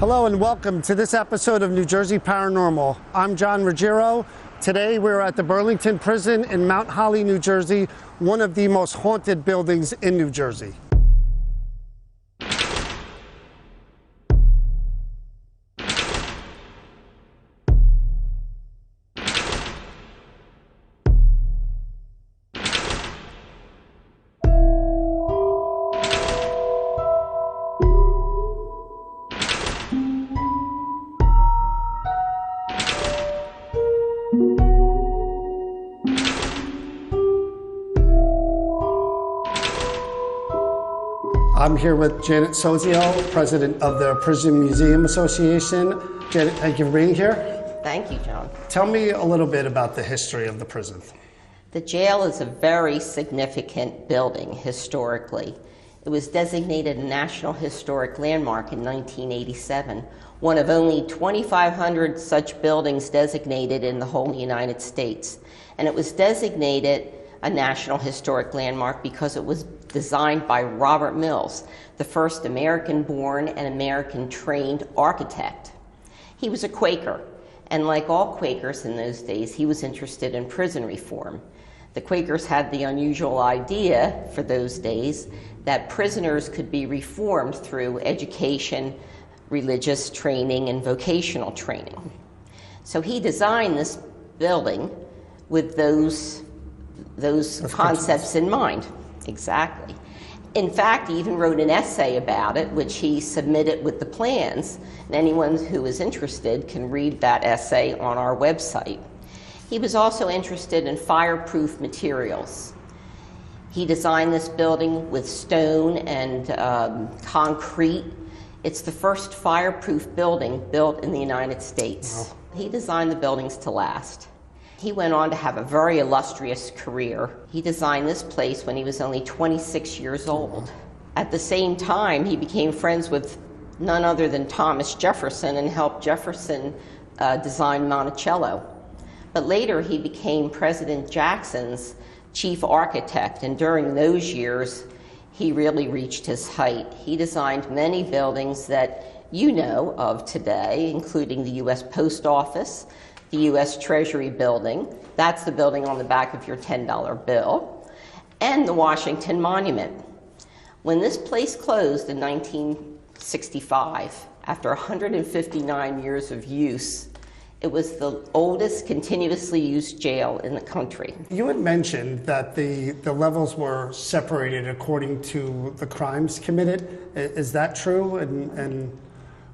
Hello and welcome to this episode of New Jersey Paranormal. I'm John Ruggiero. Today we're at the Burlington Prison in Mount Holly, New Jersey, one of the most haunted buildings in New Jersey. I'm here with Janet Sozio, president of the Prison Museum Association. Janet, thank you for being here. Thank you, John. Tell me a little bit about the history of the prison. The jail is a very significant building historically. It was designated a National Historic Landmark in 1987, one of only 2,500 such buildings designated in the whole United States. And it was designated a National Historic Landmark because it was designed by Robert Mills, the first American-born and American-trained architect. He was a Quaker, and like all Quakers in those days, he was interested in prison reform. The Quakers had the unusual idea for those days that prisoners could be reformed through education, religious training, and vocational training. So he designed this building with those concepts in mind. Exactly. In fact, he even wrote an essay about it, which he submitted with the plans, and anyone who is interested can read that essay on our website. He was also interested in fireproof materials. He designed this building with stone and concrete. It's the first fireproof building built in the United States. Wow. He designed the buildings to last. He went on to have a very illustrious career. He designed this place when he was only 26 years old. At the same time, he became friends with none other than Thomas Jefferson and helped Jefferson design Monticello. But later, he became President Jackson's chief architect, and during those years, he really reached his height. He designed many buildings that you know of today, including the U.S. Post Office, the U.S. Treasury Building, that's the building on the back of your $10 bill, and the Washington Monument. When this place closed in 1965, after 159 years of use, it was the oldest continuously used jail in the country. You had mentioned that the levels were separated according to the crimes committed. Is that true? And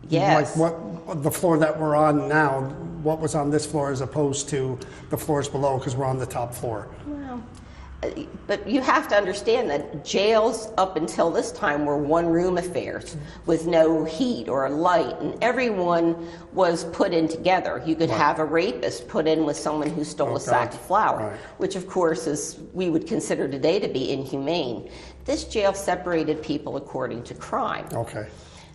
yes. Like what the floor that we're on now, what was on this floor as opposed to the floors below, because we're on the top floor? Well, but you have to understand that jails up until this time were one-room affairs with no heat or light, and everyone was put in together. You could have a rapist put in with someone who stole a sack of flour, which of course is we would consider today to be inhumane. This jail separated people according to crime. Okay.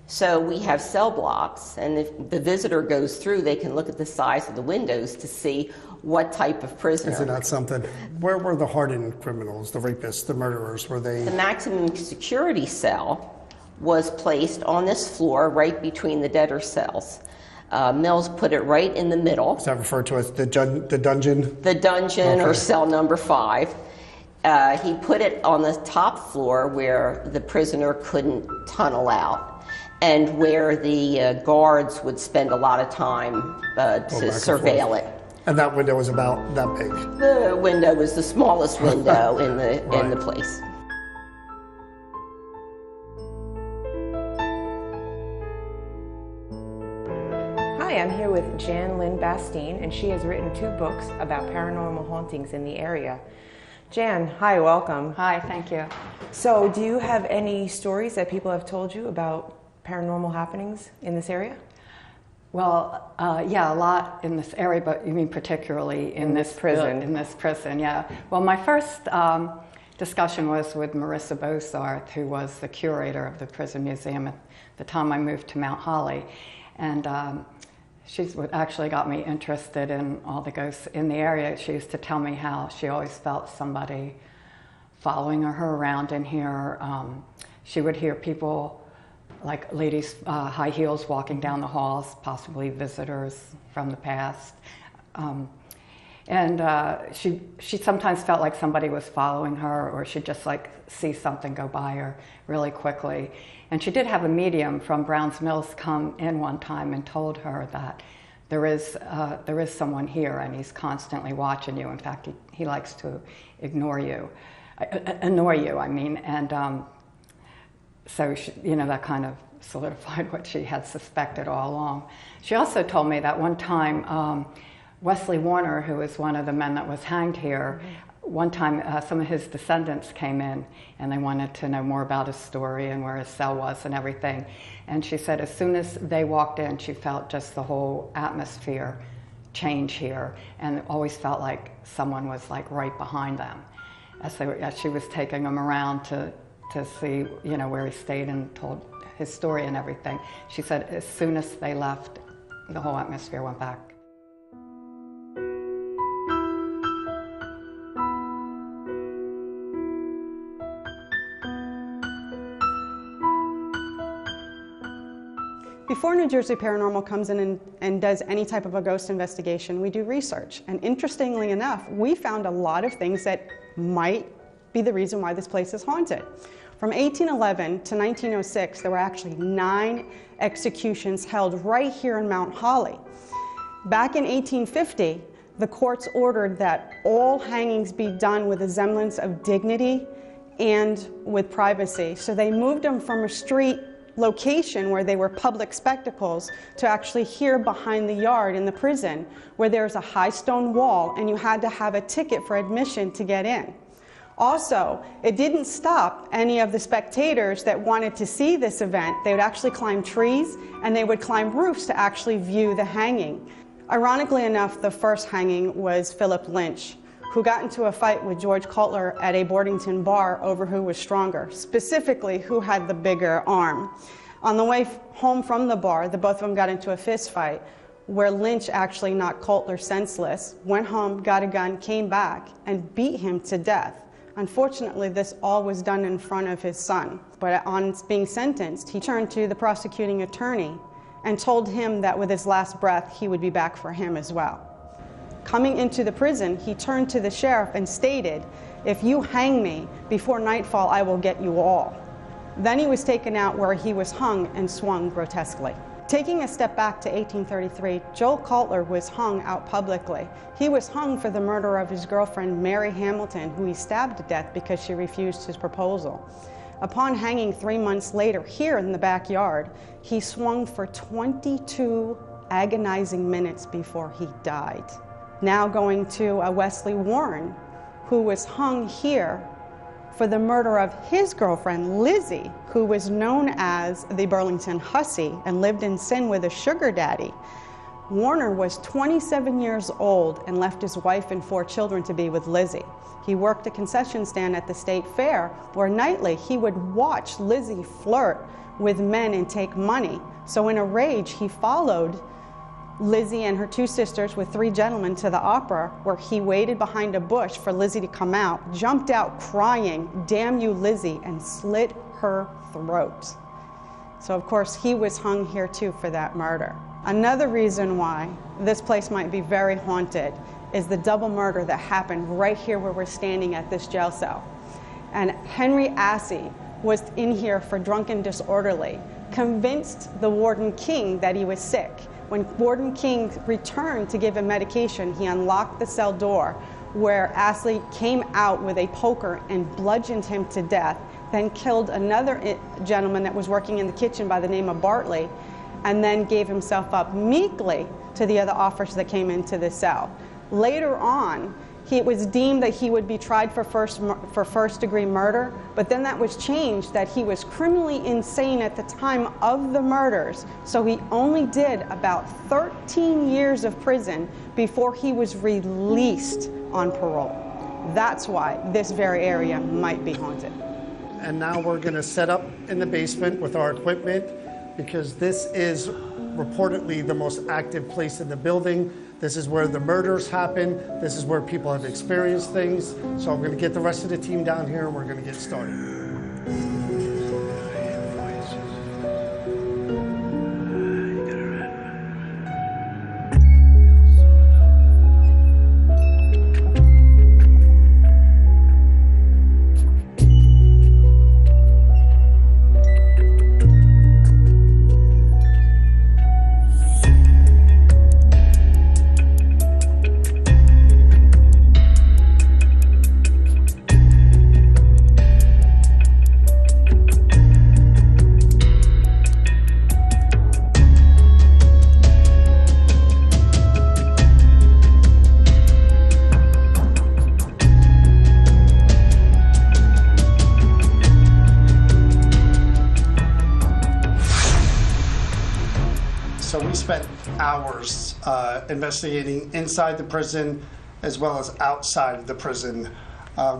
So we have cell blocks, and if the visitor goes through, they can look at the size of the windows to see what type of prisoner. Isn't that something? Where were the hardened criminals, the rapists, the murderers? Were they? The maximum security cell was placed on this floor right between the debtor cells. Mills put it right in the middle. Is that referred to as the dungeon? The dungeon, okay. Or cell number 5. He put it on the top floor where the prisoner couldn't tunnel out, and where the guards would spend a lot of time to surveil it. And that window was about that big? The window was the smallest window in the place. Hi, I'm here with Jan Lynn Bastine, and she has written 2 books about paranormal hauntings in the area. Jan, hi, welcome. Hi, thank you. So, do you have any stories that people have told you about paranormal happenings in this area? Well, yeah, a lot in this area, but you mean particularly in this prison? In this prison, yeah. Well, my first discussion was with Marissa Bosarth, who was the curator of the prison museum at the time I moved to Mount Holly. And she's what actually got me interested in all the ghosts in the area. She used to tell me how she always felt somebody following her around in here. She would hear people like ladies, high heels walking down the halls, possibly visitors from the past. She sometimes felt like somebody was following her, or she'd just like see something go by her really quickly. And she did have a medium from Brown's Mills come in one time and told her that there is someone here and he's constantly watching you. In fact, he likes to annoy you, and so she, that kind of solidified what she had suspected all along. She also told me that one time Wesley Warner, who was one of the men that was hanged here, one time some of his descendants came in and they wanted to know more about his story and where his cell was and everything. And she said as soon as they walked in, she felt just the whole atmosphere change here, and it always felt like someone was like right behind them as she was taking them around to see where he stayed and told his story and everything. She said as soon as they left, the whole atmosphere went back. Before New Jersey Paranormal comes in and does any type of a ghost investigation, we do research. And interestingly enough, we found a lot of things that might be the reason why this place is haunted. From 1811 to 1906, there were actually 9 executions held right here in Mount Holly. Back in 1850, the courts ordered that all hangings be done with a semblance of dignity and with privacy. So they moved them from a street location where they were public spectacles to actually here behind the yard in the prison, where there's a high stone wall and you had to have a ticket for admission to get in. Also, it didn't stop any of the spectators that wanted to see this event. They would actually climb trees and they would climb roofs to actually view the hanging. Ironically enough, the first hanging was Philip Lynch, who got into a fight with George Cutler at a Burlington bar over who was stronger, specifically who had the bigger arm. On the way home from the bar, the both of them got into a fist fight where Lynch actually knocked Cutler senseless, went home, got a gun, came back, and beat him to death. Unfortunately, this all was done in front of his son. But on being sentenced, he turned to the prosecuting attorney and told him that with his last breath, he would be back for him as well. Coming into the prison, he turned to the sheriff and stated, "If you hang me before nightfall, I will get you all." Then he was taken out where he was hung and swung grotesquely. Taking a step back to 1833, Joel Cutler was hung out publicly. He was hung for the murder of his girlfriend, Mary Hamilton, who he stabbed to death because she refused his proposal. Upon hanging 3 months later, here in the backyard, he swung for 22 agonizing minutes before he died. Now going to Wesley Warren, who was hung here for the murder of his girlfriend, Lizzie, who was known as the Burlington Hussy and lived in sin with a sugar daddy. Warner was 27 years old and left his wife and 4 children to be with Lizzie. He worked a concession stand at the state fair where nightly he would watch Lizzie flirt with men and take money. So in a rage, he followed Lizzie and her 2 sisters with 3 gentlemen to the opera, where he waited behind a bush for Lizzie to come out, jumped out crying, "Damn you, Lizzie," and slit her throat. So of course he was hung here too for that murder. Another reason why this place might be very haunted is the double murder that happened right here where we're standing at this jail cell. And Henry Assey was in here for drunken disorderly, convinced the Warden King that he was sick. When Warden King returned to give him medication, he unlocked the cell door where Ashley came out with a poker and bludgeoned him to death, then killed another gentleman that was working in the kitchen by the name of Bartley, and then gave himself up meekly to the other officers that came into the cell. Later on, it was deemed that he would be tried for first-degree murder, but then that was changed that he was criminally insane at the time of the murders, so he only did about 13 years of prison before he was released on parole. That's why this very area might be haunted. And now we're going to set up in the basement with our equipment because this is reportedly the most active place in the building. This is where the murders happen. This is where people have experienced things. So I'm going to get the rest of the team down here and we're going to get started. we spent hours investigating inside the prison as well as outside of the prison.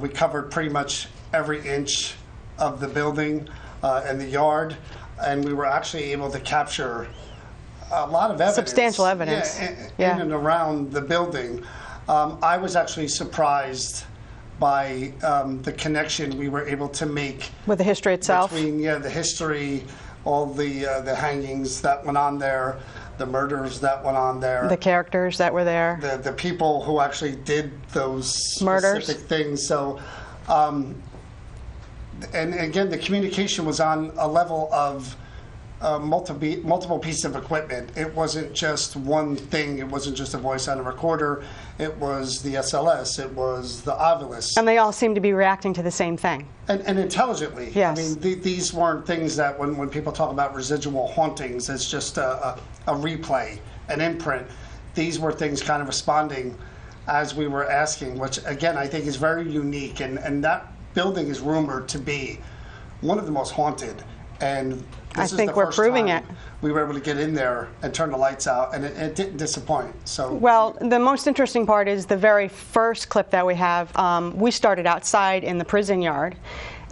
We covered pretty much every inch of the building and the yard, and we were actually able to capture a lot of evidence. Substantial evidence. In and around the building. I was actually surprised by the connection we were able to make With the history itself? between the history, all the hangings that went on there, the murders that went on there, The characters that were there? the people who actually did those Murders. specific things. So, and again, the communication was on a level of multiple pieces of equipment. It wasn't just one thing. It wasn't just a voice on a recorder. It was the SLS. It was the Ovilus. And they all seem to be reacting to the same thing. And intelligently. Yes. I mean, these weren't things that when people talk about residual hauntings, it's just a replay, an imprint. These were things kind of responding as we were asking, which, again, I think is very unique. And that building is rumored to be one of the most haunted. And I this is think the we're first proving time it. we were able to get in there and turn the lights out, and it didn't disappoint. So, Well, the most interesting part is the very first clip that we have. We started outside in the prison yard,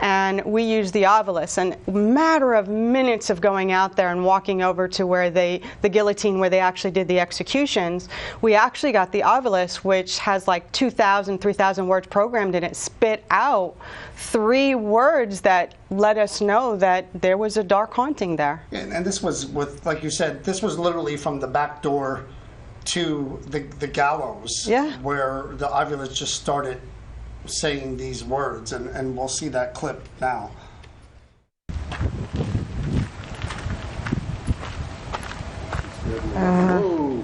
and we used the Ovilus. And a matter of minutes of going out there and walking over to where the guillotine, where they actually did the executions, we actually got the Ovilus, which has like 2,000, 3,000 words programmed in it, spit out 3 words that let us know that there was a dark haunting there. and this was with, like you said, this was literally from the back door to the gallows, Yeah. where the Ovilus just started saying these words, and we'll see that clip now.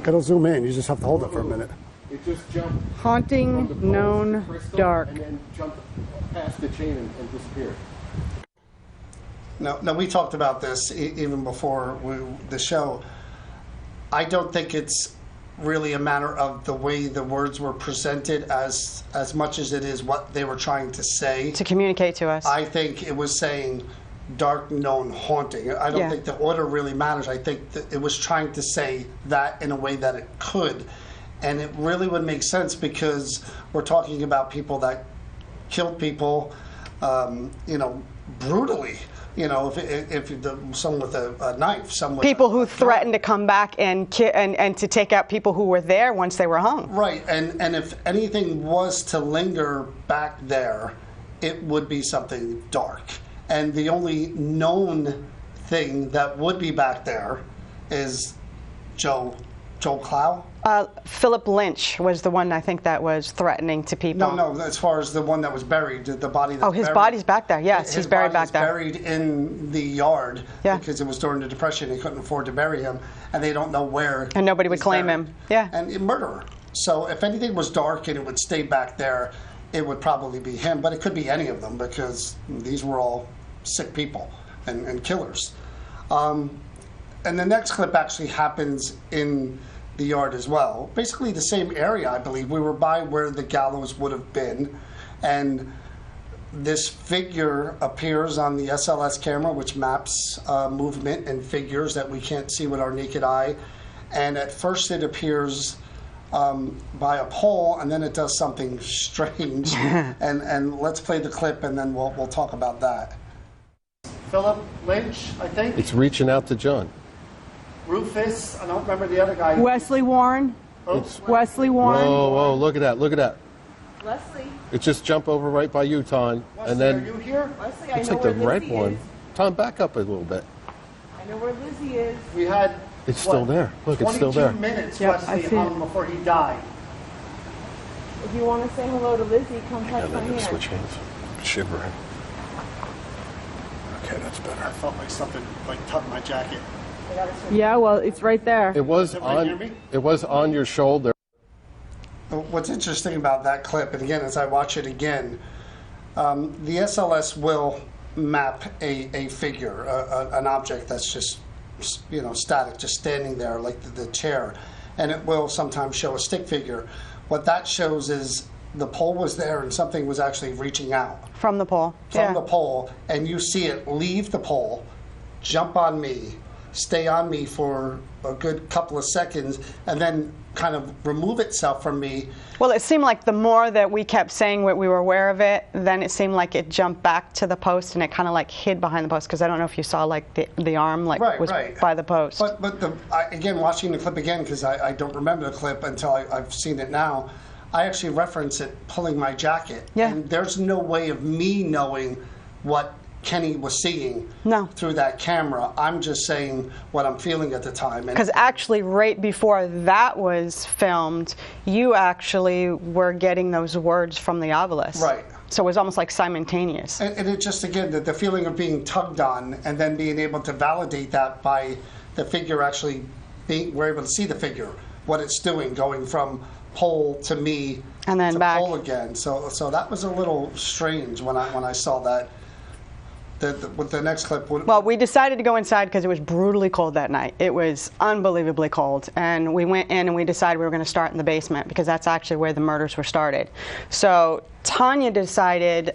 It'll zoom in. You just have to hold it for a minute. It just jumped Haunting from the post known to the crystal dark. and then jumped past the chain and disappeared. Now, we talked about this even before the show. I don't think it's really a matter of the way the words were presented as much as it is what they were trying to say. To communicate to us. I think it was saying dark known haunting. I don't Yeah. think the order really matters. I think that it was trying to say that in a way that it could. And it really would make sense because we're talking about people that killed people, brutally. If someone with a knife, someone People who threatened to come back and to take out people who were there once they were hung. Right, and if anything was to linger back there, it would be something dark. And the only known thing that would be back there is Joe Clow. Philip Lynch was the one I think that was threatening to people. No, as far as the one that was buried, the body that's his buried. body's back there. Yes, he's buried back there. Buried in the yard Yeah. because it was during the Depression. They couldn't afford to bury him, and they don't know where. And nobody would he's claim buried. him. Yeah. And a murderer. So if anything was dark and it would stay back there, it would probably be him. But it could be any of them because these were all sick people and killers. And the next clip actually happens in the yard as well. Basically the same area, I believe. We were by where the gallows would have been. And this figure appears on the SLS camera, which maps movement and figures that we can't see with our naked eye. And at first it appears by a pole, and then it does something strange. and let's play the clip, and then we'll talk about that. Philip Lynch, I think. It's reaching out to John. Rufus, I don't remember the other guy. Wesley Warren. It's, Wesley Warren. whoa, look at that, look at that. Leslie, It just jumped over right by you, Ton. Wesley, And then are you here? Leslie, I it's know like the where red Lizzie one. is. Ton, back up a little bit. I know where Lizzie is. We had. It's still there. Look, it's still there. 22 minutes Yep, I Wesley see hung before he died. If you want to say hello to Lizzie, come touch And my then hand. switch hands. Shivering. Okay, that's I better. felt like something tugged my jacket. I gotta switch. Yeah, well, it's right there. It was everybody hear on. me? It was on your shoulder. What's interesting about that clip, and again, as I watch it again, the SLS will map a figure, an object that's just, static, just standing there, like the chair, and it will sometimes show a stick figure. What that shows is the pole was there and something was actually reaching out From the pole. from the pole, and you see it leave the pole, jump on me, stay on me for a good couple of seconds and then kind of remove itself from me. Well, it seemed like the more that we kept saying what we were aware of it, then it seemed like it jumped back to the post and it kind of like hid behind the post, because I don't know if you saw like the arm like was by the post. But again, watching the clip again, because I don't remember the clip until I've seen it now, I actually reference it pulling my jacket. Yeah. And there's no way of me knowing what Kenny was seeing through that camera. I'm just saying what I'm feeling at the time. Because actually right before that was filmed, you actually were getting those words from the obelisk. Right. So it was almost like simultaneous. And it just, again, the feeling of being tugged on and then being able to validate that by the figure actually we're able to see the figure, what it's doing, going from pole to me and then to back. pole again. So that was a little strange when I saw that. With the next clip. Well, we decided to go inside because it was brutally cold that night. It was unbelievably cold. And we went in and we decided we were going to start in the basement because that's actually where the murders were started. So Tanya decided,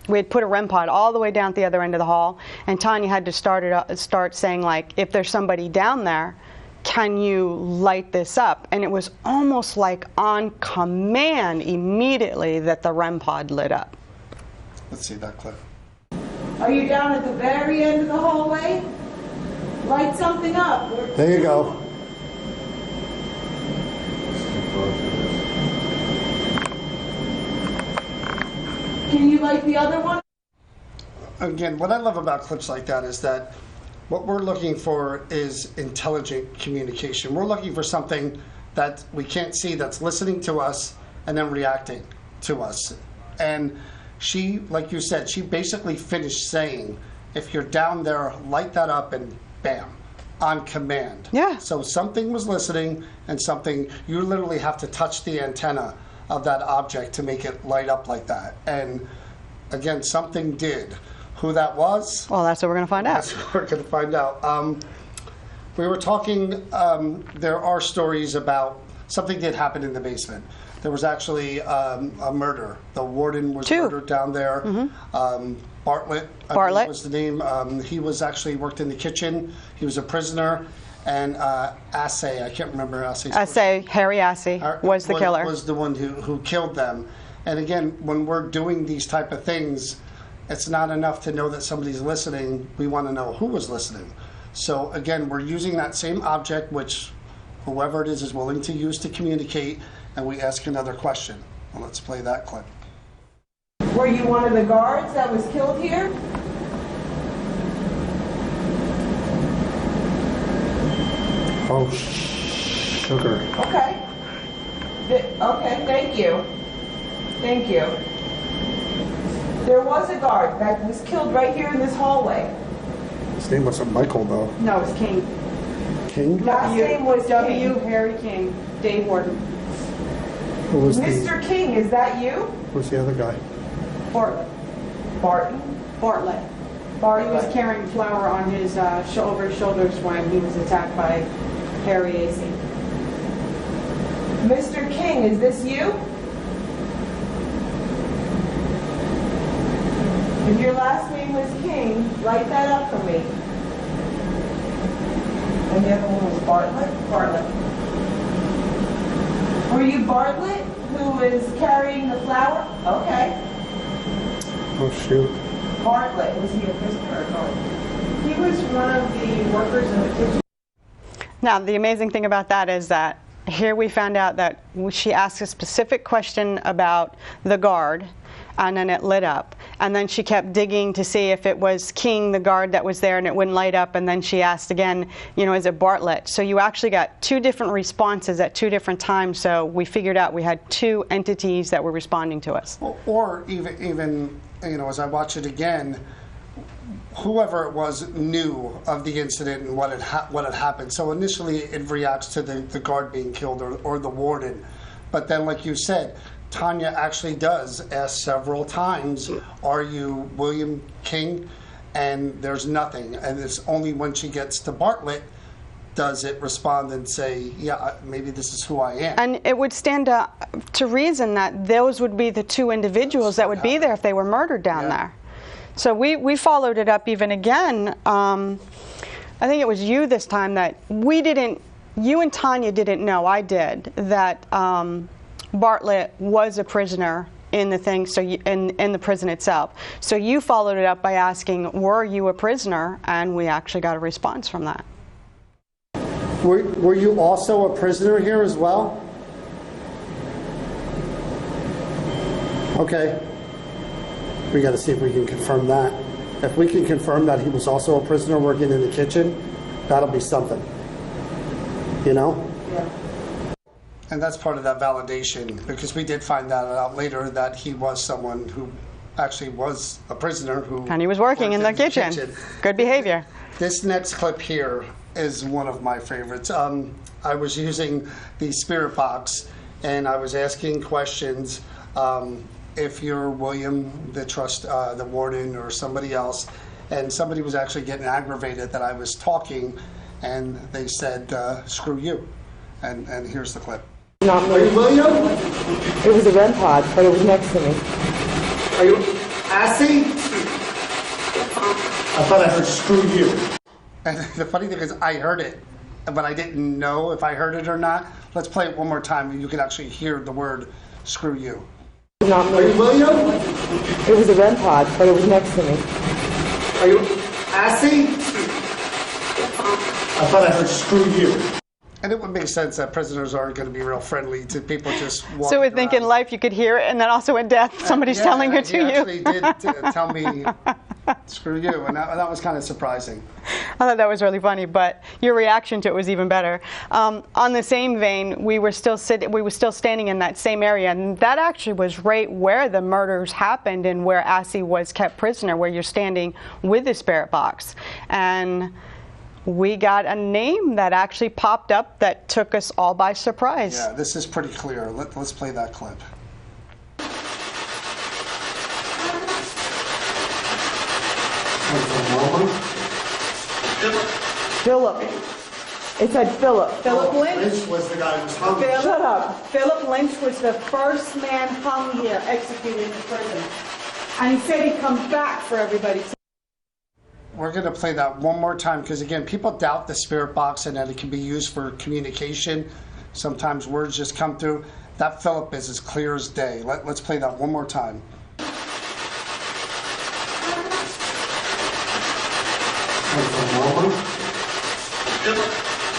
we had put a REM pod all the way down at the other end of the hall, and Tanya had to start saying, like, if there's somebody down there, can you light this up? And it was almost like on command immediately that the REM pod lit up. Let's see that clip. Are you down at the very end of the hallway? Light something up. There you go. Can you light the other one? Again, what I love about clips like that is that what we're looking for is intelligent communication. We're looking for something that we can't see that's listening to us and then reacting to us. And she, like you said, she basically finished saying, if you're down there, light that up, and bam, on command. Yeah. So something was listening, and something, you literally have to touch the antenna of that object to make it light up like that. And again, something did. Who that was? Well, that's what we're going to find out. That's what we're going to find out. We were talking, there are stories about something did happen in the basement. There was actually a murder. The warden was murdered down there. Mm-hmm. Bartlett was the name. He was actually worked in the kitchen. He was a prisoner. And Assay, I can't remember Assay's Assay, Harry Assay was the killer. Was the one who killed them. And again, when we're doing these type of things, it's not enough to know that somebody's listening. We want to know who was listening. So again, we're using that same object, which whoever it is willing to use to communicate, and we ask another question. Well, let's play that clip. Were you one of the guards that was killed here? Oh, sugar. Okay. Okay, thank you. Thank you. There was a guard that was killed right here in this hallway. His name wasn't Michael, though. No, it's King. King? Last name was W. King. Harry King, Dave Warden. Who was Mr. King, is that you? Who's the other guy? Bartlett. Barton? Bartlett. Bartlett. He was carrying flour on his over his shoulders when he was attacked by Harry Assay. Mr. King, is this you? If your last name was King, write that up for me. And the other one was Bartlett? Bartlett. Were you Bartlett, who was carrying the flour? Okay. Oh, shoot. Bartlett, was he a prisoner or guard? He was one of the workers in the kitchen. Now, the amazing thing about that is that here we found out that she asked a specific question about the guard, and then it lit up. And then she kept digging to see if it was King, the guard that was there, and it wouldn't light up. And then she asked again, you know, is it Bartlett? So you actually got two different responses at two different times. So we figured out we had two entities that were responding to us. Or even you know, as I watch it again, whoever it was knew of the incident and what had happened. So initially it reacts to the guard being killed or the warden. But then, like you said, Tanya actually does ask several times, are you William King? And there's nothing. And it's only when she gets to Bartlett does it respond and say, yeah, maybe this is who I am. And it would stand to reason that those would be the two individuals that would be there if they were murdered down there. So we followed it up even again I think it was you this time that you and Tanya didn't know, I did, that Bartlett was a prisoner in the thing, so in the prison itself. So you followed it up by asking, were you a prisoner? And we actually got a response from that. Were you also a prisoner here as well? Okay. We got to see if we can confirm that. If we can confirm that he was also a prisoner working in the kitchen, that'll be something. You know? Yeah. And that's part of that validation, because we did find that out later that he was someone who actually was a prisoner who... And he was working in the kitchen. Good behavior. This next clip here is one of my favorites. I was using the spirit box, and I was asking questions. If you're William, the warden, or somebody else, and somebody was actually getting aggravated that I was talking, and they said, screw you. And here's the clip. Not me. Are you William? It was a REM pod, but it was next to me. Are you Assy? I thought I heard screw you. And the funny thing is, I heard it, but I didn't know if I heard it or not. Let's play it one more time, and you can actually hear the word screw you. Not me. Are you William? It was a REM pod, but it was next to me. Are you Assy? I thought I heard screw you. And it would make sense that prisoners aren't going to be real friendly to people just walking So we think in around. life you could hear it, and then also in death somebody's telling it to you. He actually did tell me screw you, and that was kind of surprising. I thought that was really funny, but your reaction to it was even better. On the same vein, we were still standing in that same area, and that actually was right where the murders happened and where Assy was kept prisoner, where you're standing with the spirit box. And we got a name that actually popped up that took us all by surprise. Yeah, this is pretty clear. Let's play that clip. Philip. It said Philip. Philip Lynch? Lynch was the guy who was hung. Shut up. Philip Lynch was the first man hung here, executed in the prison. And he said he'd come back for everybody. We're going to play that one more time because, again, people doubt the spirit box and that it can be used for communication. Sometimes words just come through. That Philip is as clear as day. Let's play that one more time.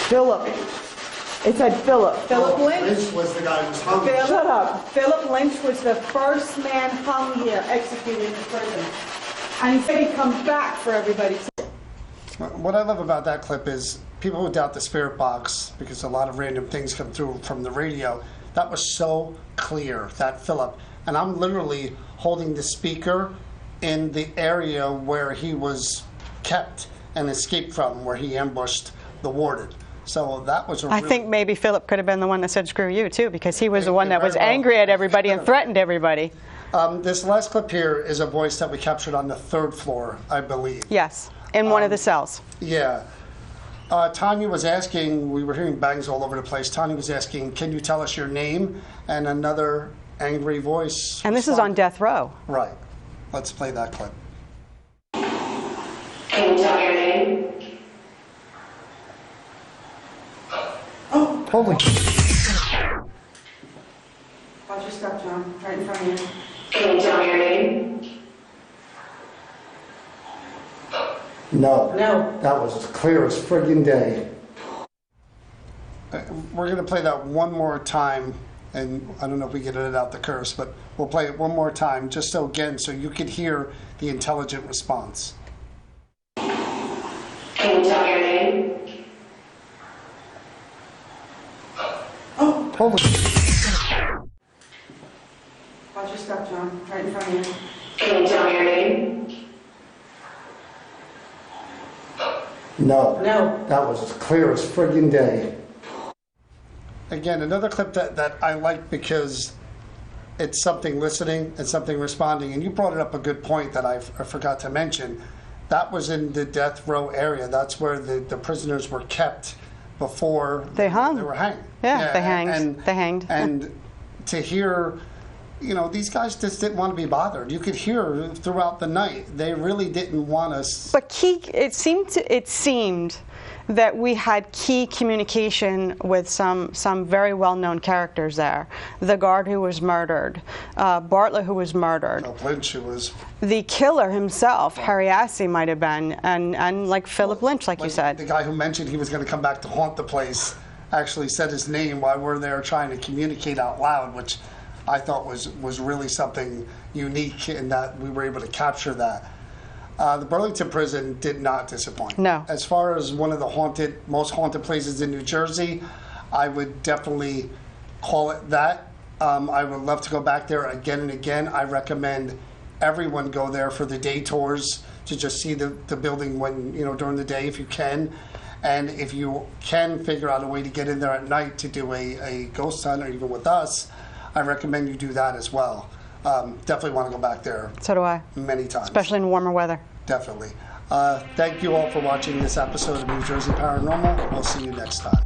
Philip. It said Philip. Philip Lynch? Lynch was the guy who was hung. Shut up. Philip Lynch was the first man hung here, executed in the prison. And he said he'd come back for everybody. What I love about that clip is people who doubt the spirit box, because a lot of random things come through from the radio, that was so clear, that Philip. And I'm literally holding the speaker in the area where he was kept and escaped from, where he ambushed the warden. So that was I think maybe Philip could have been the one that said screw you too, because he was the one that was angry at everybody and threatened everybody. This last clip here is a voice that we captured on the 3rd floor, I believe. Yes, in one of the cells. Yeah. Tanya was asking, we were hearing bangs all over the place. Tanya was asking, can you tell us your name? And another angry voice. And this is on death row. Right. Let's play that clip. Can you tell your name? Oh, holy. Watch your step, John. Right in front of you. Can you tell your name? No. No. That was as clear as friggin' day. We're going to play that one more time, and I don't know if we get it out the curse, but we'll play it one more time, just so you could hear the intelligent response. Can you tell your name? Oh, holy. Watch your step, John. Right in front of you. Can you tell your name? No. No. That was as clear as friggin' day. Again, another clip that I like because it's something listening and something responding. And you brought it up a good point that I forgot to mention. That was in the death row area. That's where the prisoners were kept before they hung. They were hanged. Yeah, they hanged. And to hear you know, these guys just didn't want to be bothered. You could hear throughout the night. They really didn't want us. But it seemed that we had key communication with some very well-known characters there. The guard who was murdered, Bartlett who was murdered, Lynch, who was the killer himself, Harry Assey might have been, and like Philip Lynch, like you said. The guy who mentioned he was going to come back to haunt the place actually said his name while we're there trying to communicate out loud, which I thought was really something unique in that we were able to capture that. The Burlington Prison did not disappoint. No. As far as one of the most haunted places in New Jersey, I would definitely call it that. I would love to go back there again and again. I recommend everyone go there for the day tours to just see the building during the day if you can. And if you can figure out a way to get in there at night to do a ghost hunt or even with us, I recommend you do that as well. Definitely want to go back there. So do I. Many times. Especially in warmer weather. Definitely. Thank you all for watching this episode of New Jersey Paranormal. We'll see you next time.